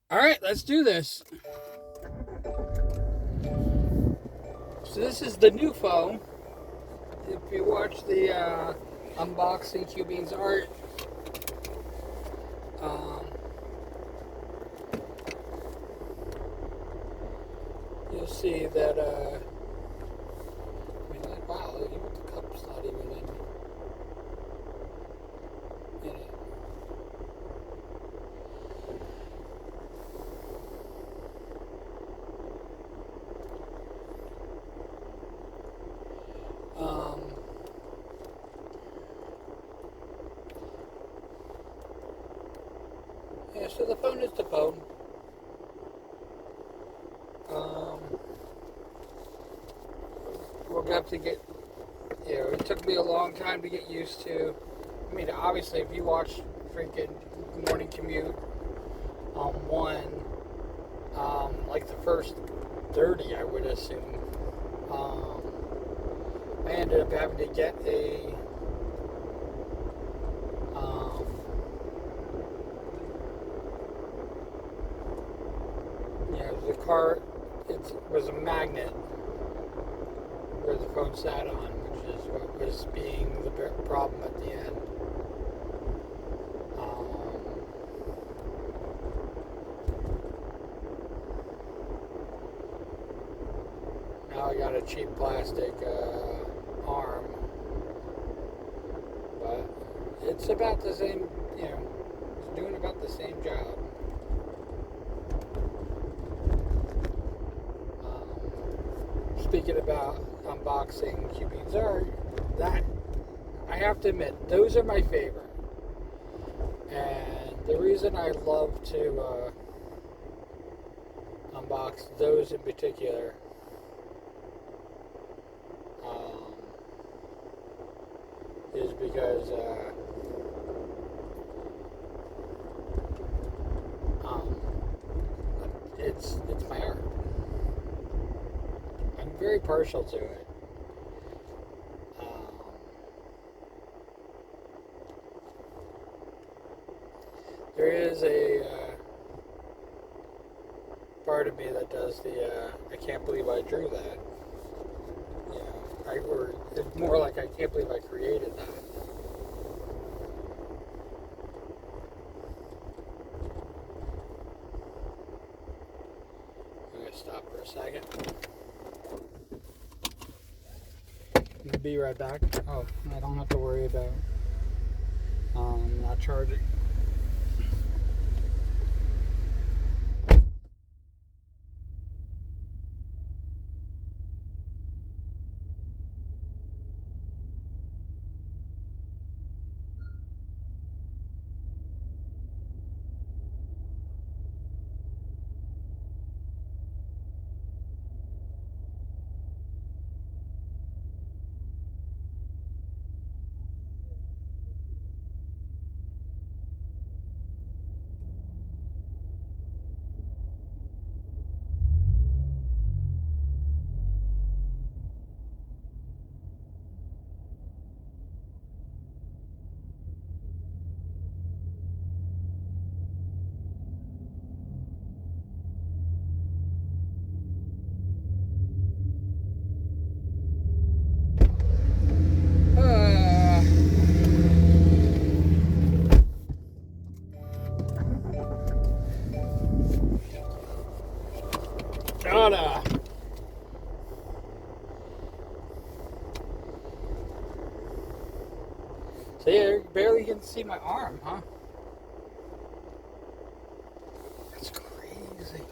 All right, let's do this. So this is the new phone. If you watch the unboxing Cubine's art, um, you'll see that. I mean, like, wow, even the cup's not even in it. Um, yeah, so the phone is the phone. Um, we're going to have to get. It took me a long time to get used to. I mean, obviously, if you watch freaking Morning Commute on one, like the first 30, I would assume, um, I ended up having to get um, the car, it was a magnet where the phone sat on, which is what was being the problem at the end. Um, Now I got a cheap plastic arm, but it's about the same, it's doing about the same job. Speaking about unboxing Cubine's art, that I have to admit, those are my favorite. And the reason I love to unbox those in particular um, is because um, it's my art. I'm very partial to it. Um, there is a part of me that does the I can't believe I drew that. Or it's more like I can't believe I created that. I'm gonna stop for a second. Be right back. Oh, I don't have to worry about not charging. Uh, Donna. So yeah, you barely can see my arm, huh? That's crazy.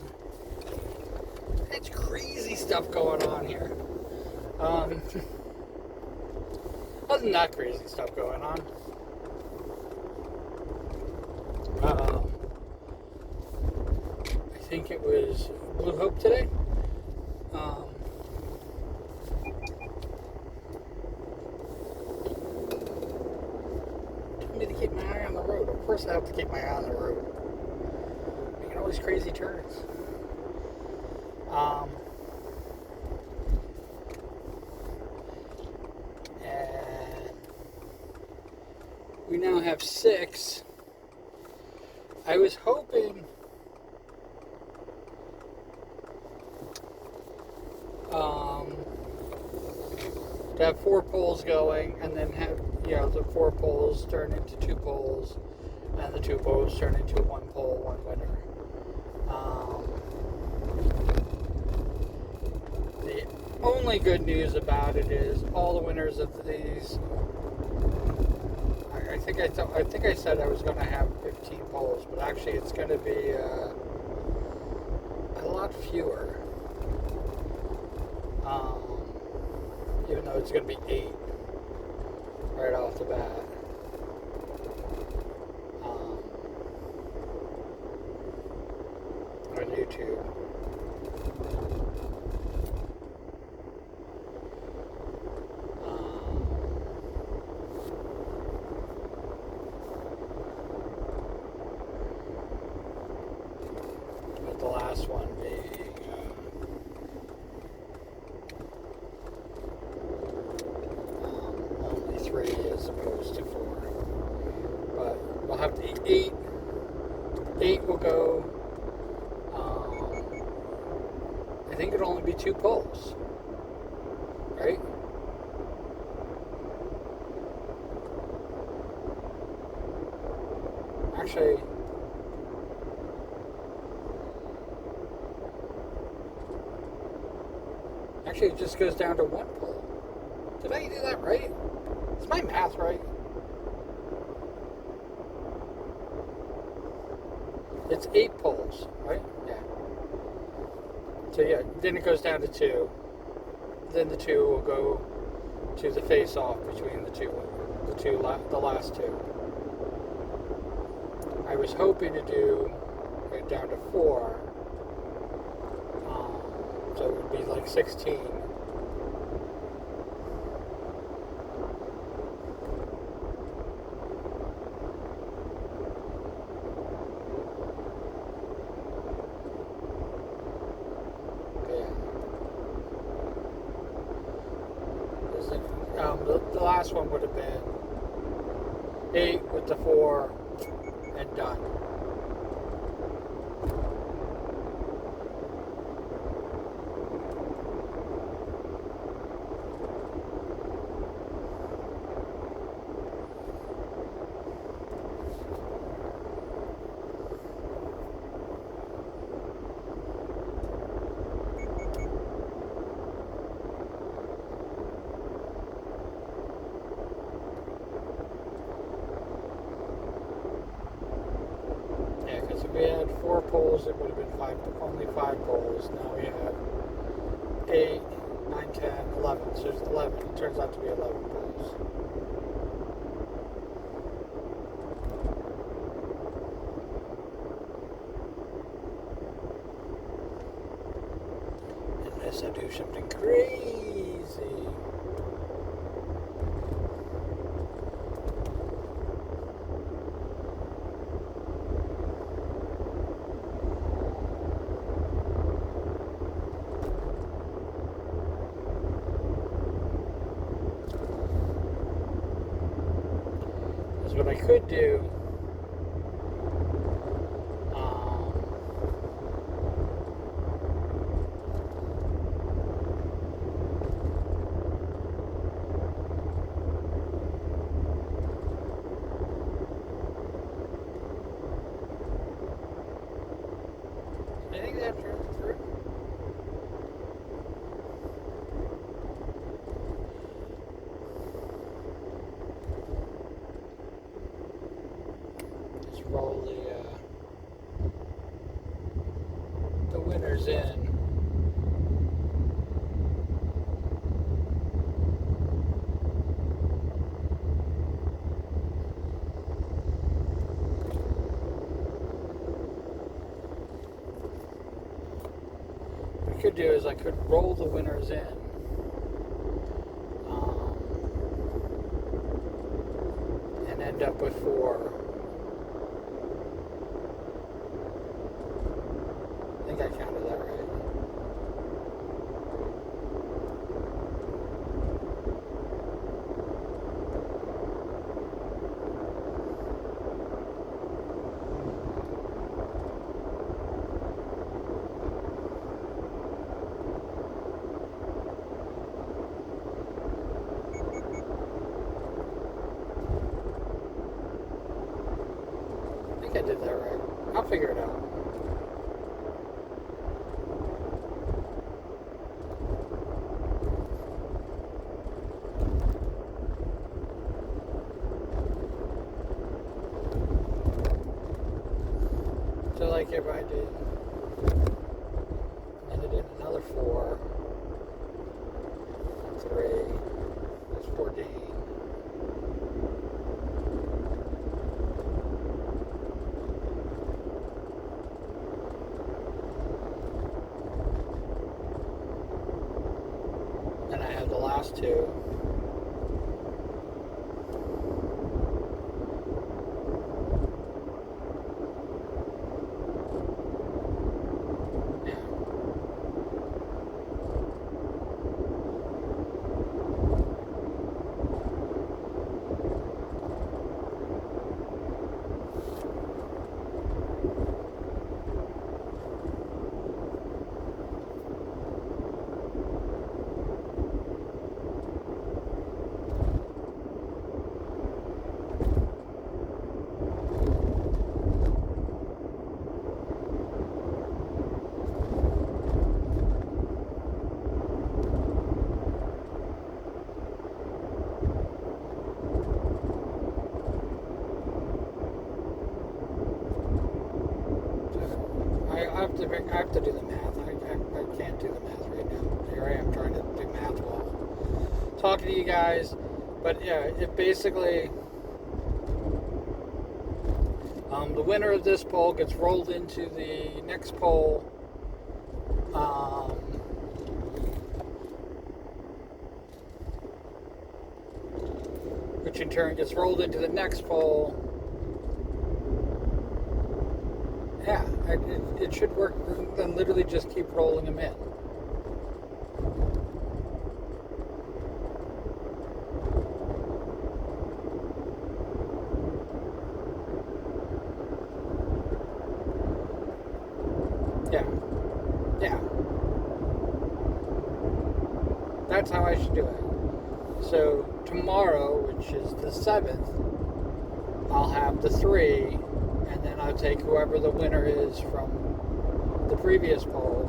That's crazy stuff going on here. Um, Other than that crazy stuff going on, um, I think it was Blue Hope today. Um, Told me to keep my eye on the road. Of course, I have to keep my eye on the road. Making all these crazy turns. Um, and we now have 6. I was hoping to have 4 poles going, and then have the 4 poles turn into 2 poles, and the 2 poles turn into 1 pole, 1 winner. The only good news about it is all the winners of these. I think I said I was going to have 15 poles, but actually it's going to be a lot fewer. Even though it's going to be 8 right off the bat. On YouTube. With the last one being only 3 as opposed to 4. But we'll have the 8. 8 will go. I think it'll only be 2 poles, right? Actually, it just goes down to 1 pole. Did I do that right? Is my math right? It's 8 poles, right? Yeah. So yeah, then it goes down to 2. Then the 2 will go to the face-off between the last 2. I was hoping to do it down to 4, so it would be like 16. The last one would have been 8 with the 4 and done. Because if we had 4 poles, it would have been only 5 poles. Now we have 8, 9, 10, 11. So there's 11. It turns out to be 11 poles. Unless I do something crazy. What I could do, I think that's true. Roll the winners in. What I could do is I could roll the winners in. And end up with 4. I think I counted that right. did that right. I'll figure it out. So like if I did, and I did another 4, 3, that's 14. And I have the last 2. I have to do the math. I can't do the math right now. Here I am trying to do math while talking to you guys. But yeah, it basically, the winner of this poll gets rolled into the next poll. Which in turn gets rolled into the next poll. Yeah, it should work. Then literally just keep rolling them in. Yeah. That's how I should do it. So tomorrow, which is the 7th, I'll have the 3. And then I'll take whoever the winner is from the previous poll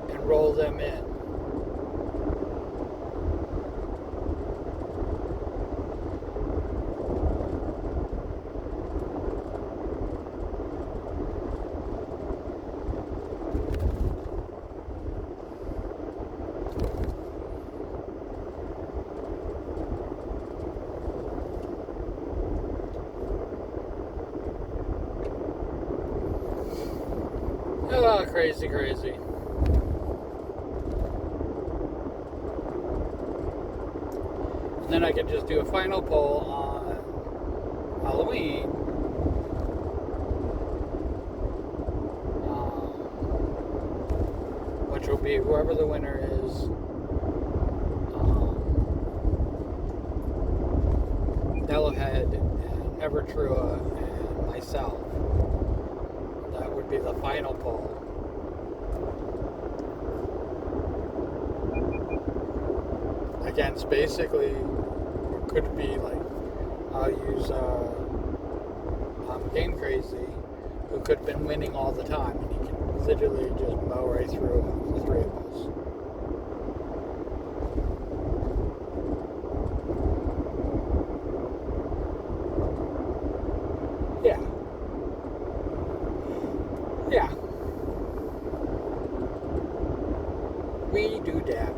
and roll them in. Oh, crazy. And then I can just do a final poll on Halloween. Which will be whoever the winner is. Yellowhead and Evertrua and myself. That would be the final poll. Against basically, it could be like, I'll use Game Crazy, who could have been winning all the time, and he can literally just mow right through the 3 of us. Yeah. We do that.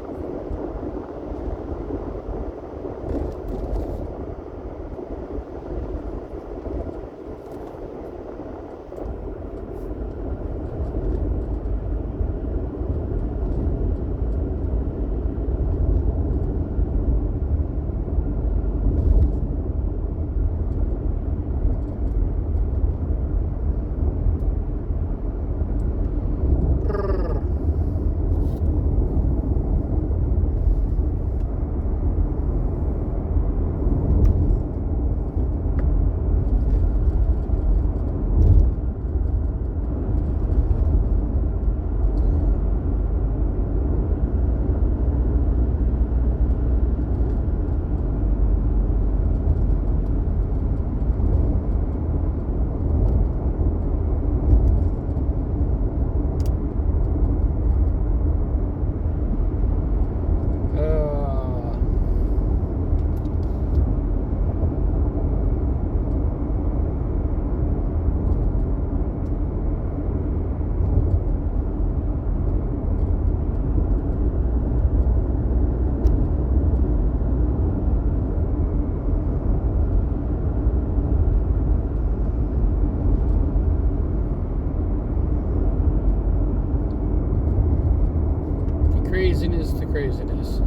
the craziness.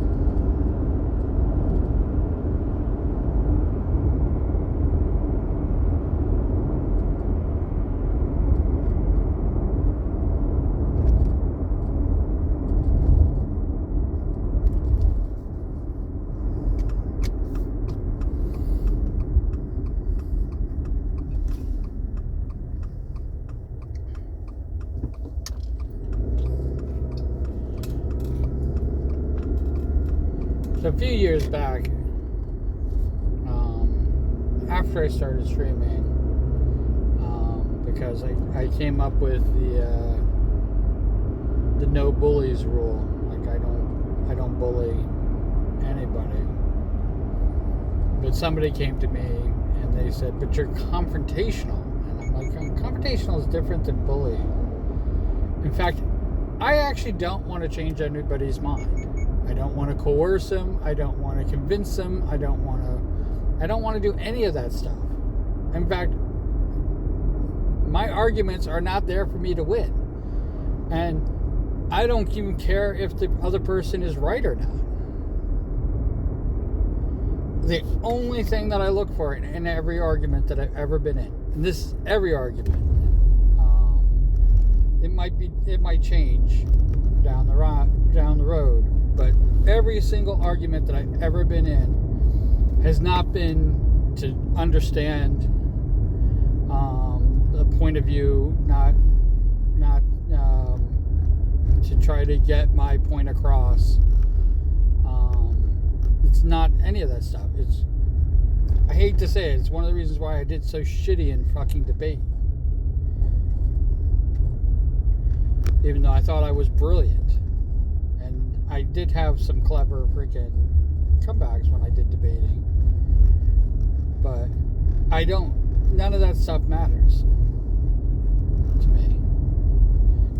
So a few years back, after I started streaming, because I came up with the no bullies rule. Like I don't bully anybody. But somebody came to me and they said, "But you're confrontational," and I'm like, "Confrontational is different than bullying." In fact, I actually don't want to change anybody's mind. I don't want to coerce them. I don't want to convince them. I don't want to do any of that stuff. In fact, my arguments are not there for me to win. And I don't even care if the other person is right or not. The only thing that I look for in every argument that I've ever been in, and this is every argument, it might change down the road, but every single argument that I've ever been in has not been to understand the point of view, not to try to get my point across. It's not any of that stuff. I hate to say it, it's one of the reasons why I did so shitty in fucking debate. Even though I thought I was brilliant. And I did have some clever freaking comebacks when I did debating. But none of that stuff matters to me.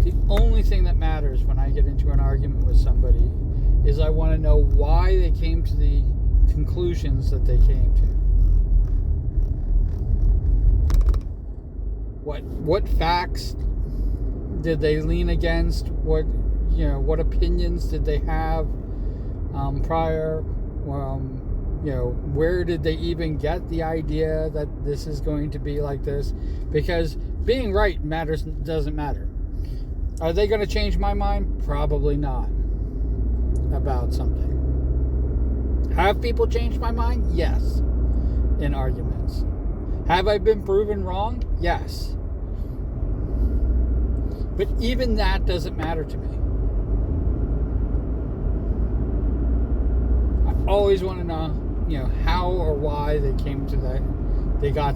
The only thing that matters when I get into an argument with somebody is I want to know why they came to the conclusions that they came to. What facts did they lean against? What opinions did they have prior? Where did they even get the idea that this is going to be like this? Because being right doesn't matter. Are they going to change my mind? Probably not. About something. Have people changed my mind? Yes. In arguments. Have I been proven wrong? Yes. But even that doesn't matter to me. I always want to know, how or why they got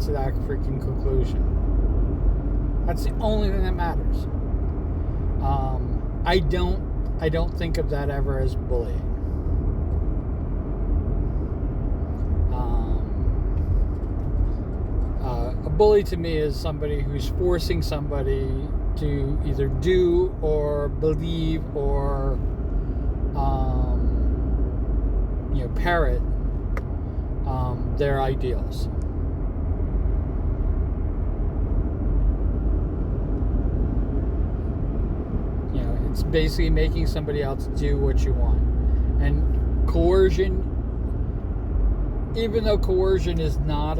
to that freaking conclusion. That's the only thing that matters. I don't think of that ever as bullying. A bully to me is somebody who's forcing somebody to either do or believe or parrot their ideals. It's basically making somebody else do what you want. And coercion, even though coercion is not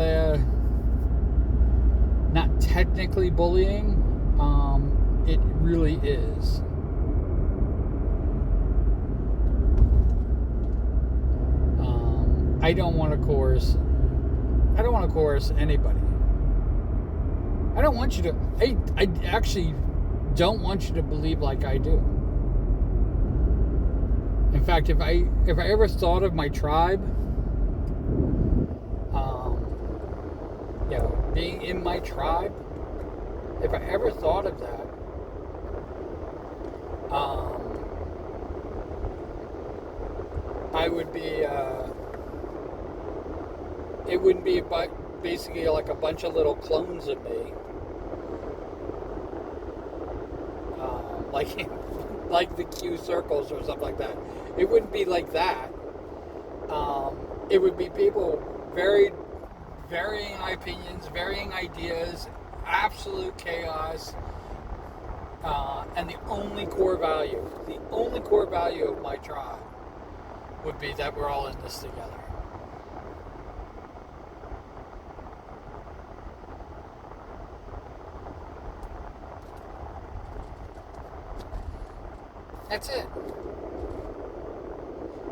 technically bullying, it really is. I don't want to coerce anybody. I don't want you to. I actually don't want you to believe like I do. In fact, if I ever thought of my tribe, being in my tribe, if I ever thought of that, I would be. It wouldn't be basically like a bunch of little clones of me. Like the Q circles or something like that. It wouldn't be like that. It would be people varying opinions, varying ideas, absolute chaos, And the only core value of my tribe would be that we're all in this together. That's it.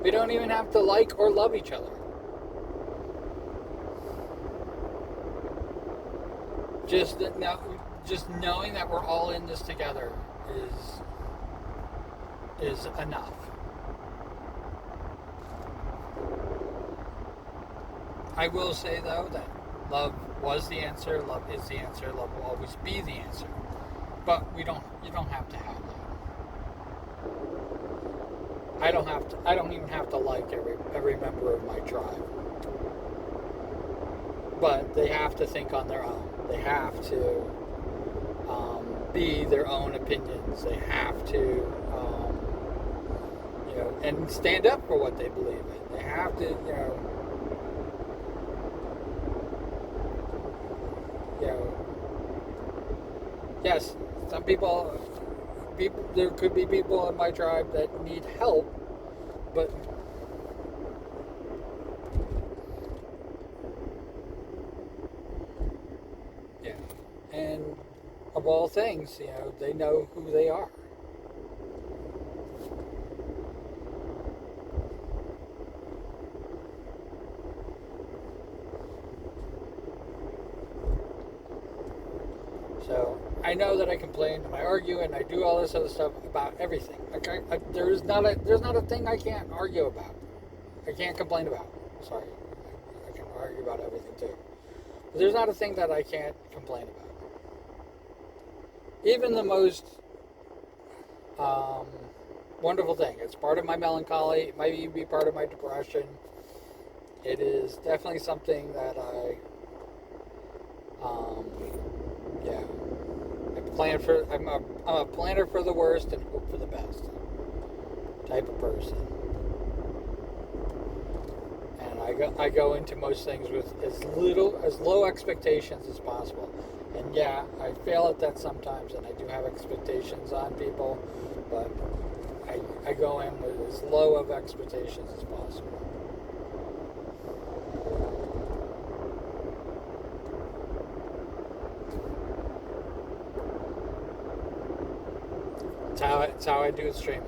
We don't even have to like or love each other. Just knowing that we're all in this together is enough. I will say though that love was the answer, love is the answer, love will always be the answer. But you don't have to have that. I don't even have to like every member of my tribe. But they have to think on their own. They have to be their own opinions. They have to and stand up for what they believe in. They have to, yes, some people, there could be people in my tribe that need help, but yeah, and of all things, they know who they are. So I know that I complain and I argue and I do all this other stuff about everything. There's not a thing I can't argue about. I can't complain about. Sorry, I can argue about everything too. But there's not a thing that I can't complain about. Even the most wonderful thing. It's part of my melancholy. It might even be part of my depression. It is definitely something that I'm a planner for the worst and hope for the best type of person. And I go into most things with as low expectations as possible. And yeah, I fail at that sometimes, and I do have expectations on people, but I go in with as low of expectations as possible. It's how I do it streaming.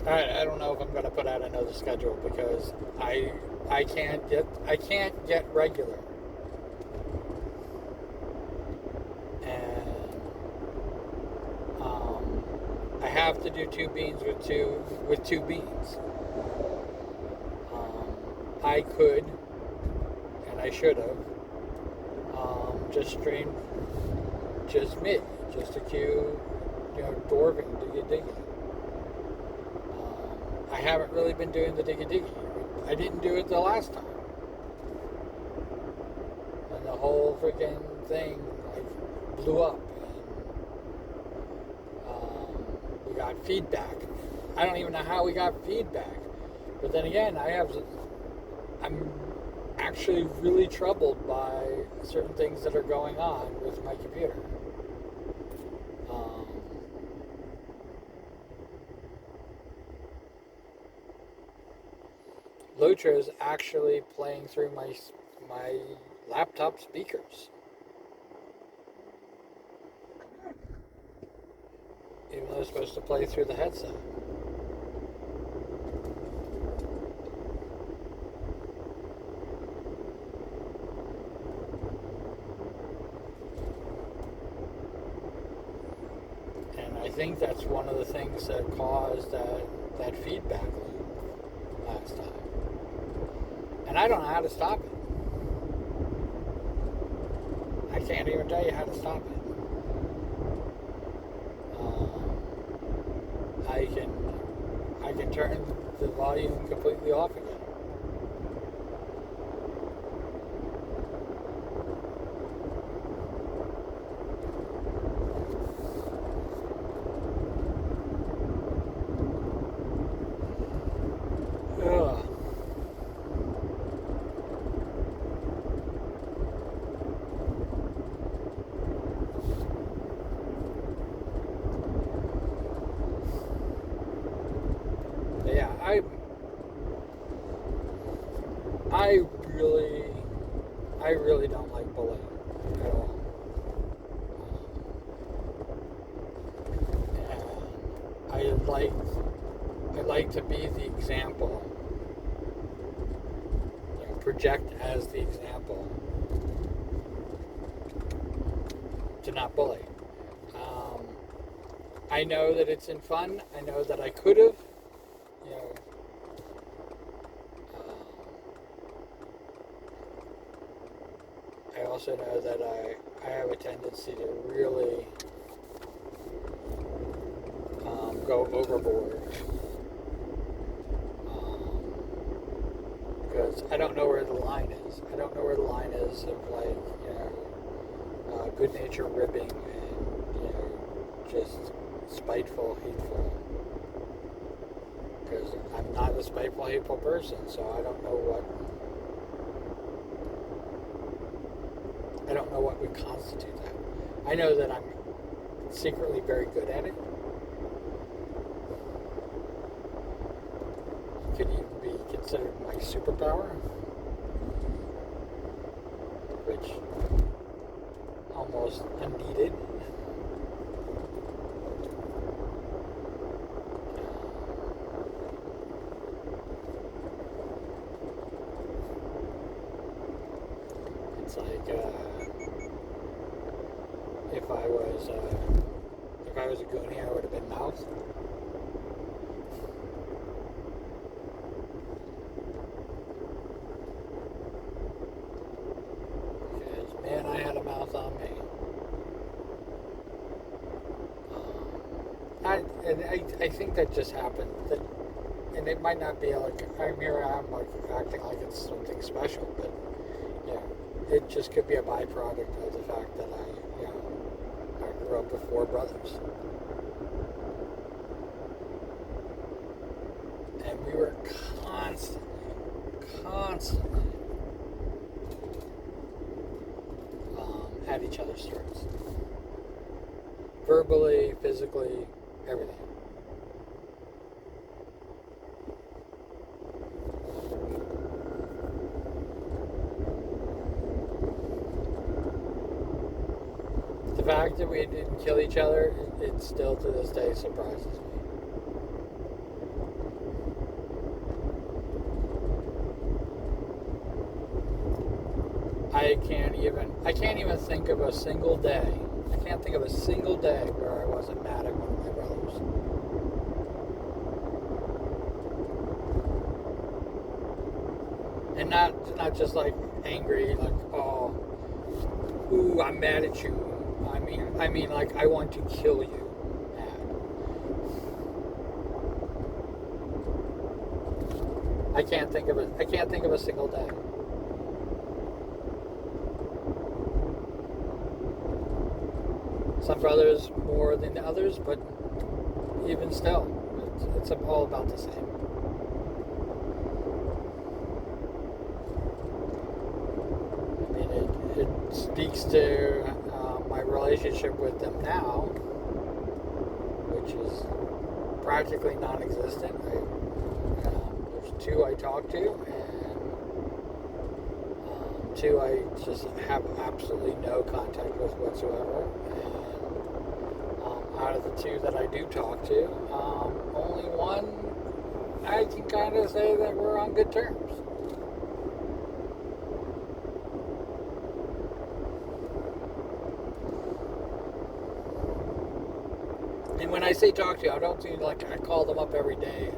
I don't know if I'm going to put out another schedule because I can't get regular. And I have to do two beans with two beans. I could, and I should have, just streamed just me, just a Q, dwarving, diggy. I haven't really been doing the diggy. I didn't do it the last time. And the whole freaking thing blew up. And we got feedback. I don't even know how we got feedback. But then again, I'm actually really troubled by certain things that are going on with my computer. Lutra is actually playing through my laptop speakers. Even though it's supposed to play through the headset. And I think that's one of the things that caused that feedback loop last time. And I don't know how to stop it. I can't even tell you how to stop it. I can turn the volume completely off again. I really, I really don't like bullying at all. And I like to be the example, project as the example to not bully. I know that it's in fun. I know that I could have, you know, I also know that I have a tendency to really go overboard because I don't know where the line is. I don't know where the line is of like, good nature ribbing and, just spiteful, hateful. Because I'm not a spiteful, hateful person, so I don't know what would constitute that. I know that I'm secretly very good at it. It could even be considered my superpower, which almost unneeded. It's like if I was a goonie, I would have been Mouse. Because man, I had a mouth on me. I think that just happened. And it might not be like I'm like acting like it's something special, but it just could be a byproduct of the fact that I grew up with 4 brothers, and we were constantly at each other's throats, verbally, physically, everything. The fact that we didn't kill each other, it still to this day surprises me. I can't even think of a single day. I can't think of a single day where I wasn't mad at one of my brothers. And not just like angry, like, oh, ooh, I'm mad at you. I mean, like, I want to kill you. Mad. I can't think of a single day. Some brothers more than others, but even still, it's all about the same. I mean, it speaks to my relationship with them now, which is practically non-existent. There's 2 I talk to, and 2 I just have absolutely no contact with whatsoever. And out of the 2 that I do talk to, only one I can kind of say that we're on good terms. And when I say talk to, I don't mean like I call them up every day.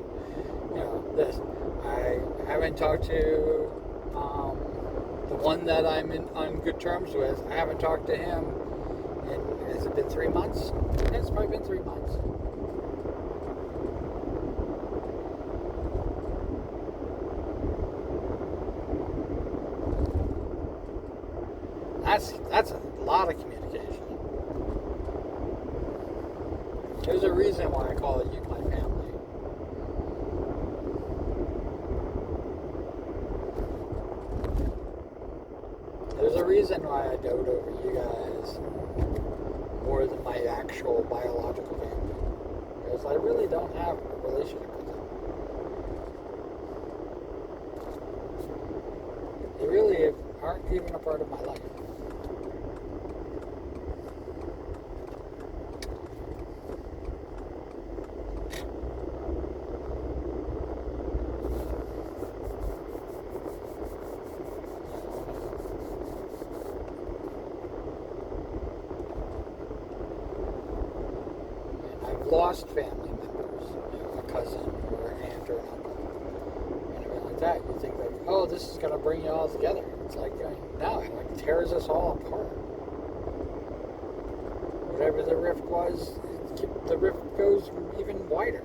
This. I haven't talked to the one that I'm on good terms with. I haven't talked to him in, has it been 3 months? Yeah, it's probably been 3 months. That's a lot of communication. There's a reason why I call you my family. There's a reason why I dote over you guys more than my actual biological family. Because I really don't have a relationship with them. aren't even a part of my life. And I've lost family members, a cousin or an aunt or an uncle, and everything like that. You think like, oh, this is gonna bring you all together. It's like, no, it like tears us all apart. Whatever the rift was, the rift goes even wider.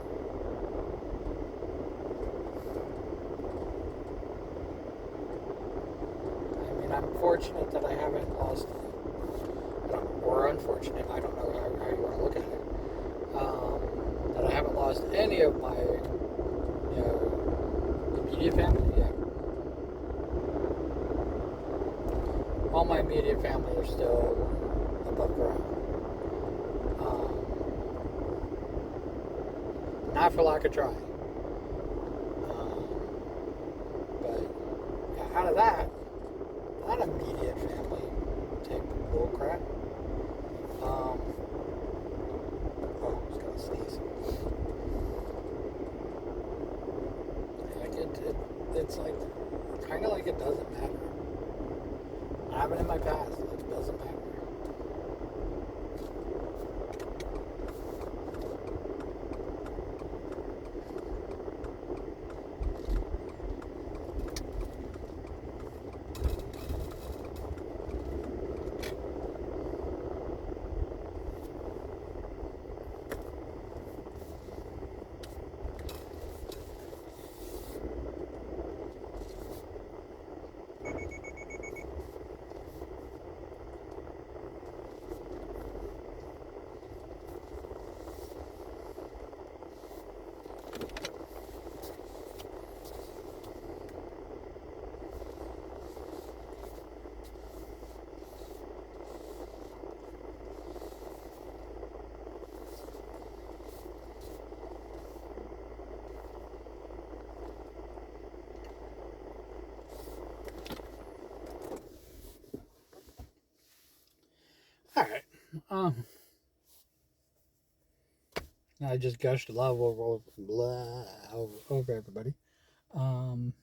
I mean, I'm fortunate that I haven't lost, or unfortunate, I don't know how you want to look at it, that I haven't lost any of my, immediate family. Yeah. All my immediate family are still above ground. Not for lack of trying. But out of that, not immediate family type bull crap. Oh, I was gonna sneeze. Like it's like kind of like it doesn't matter. I have it in my past. Like it doesn't matter. All right. I just gushed love over everybody. Um,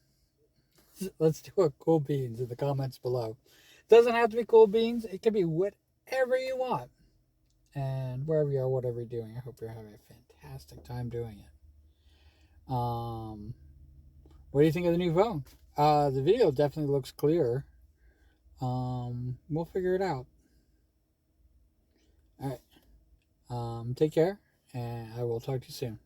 let's do a cool beans in the comments below. It doesn't have to be cool beans. It can be whatever you want. And wherever you are, whatever you're doing, I hope you're having a fantastic time doing it. What do you think of the new phone? The video definitely looks clearer. We'll figure it out. All right. Take care, and I will talk to you soon.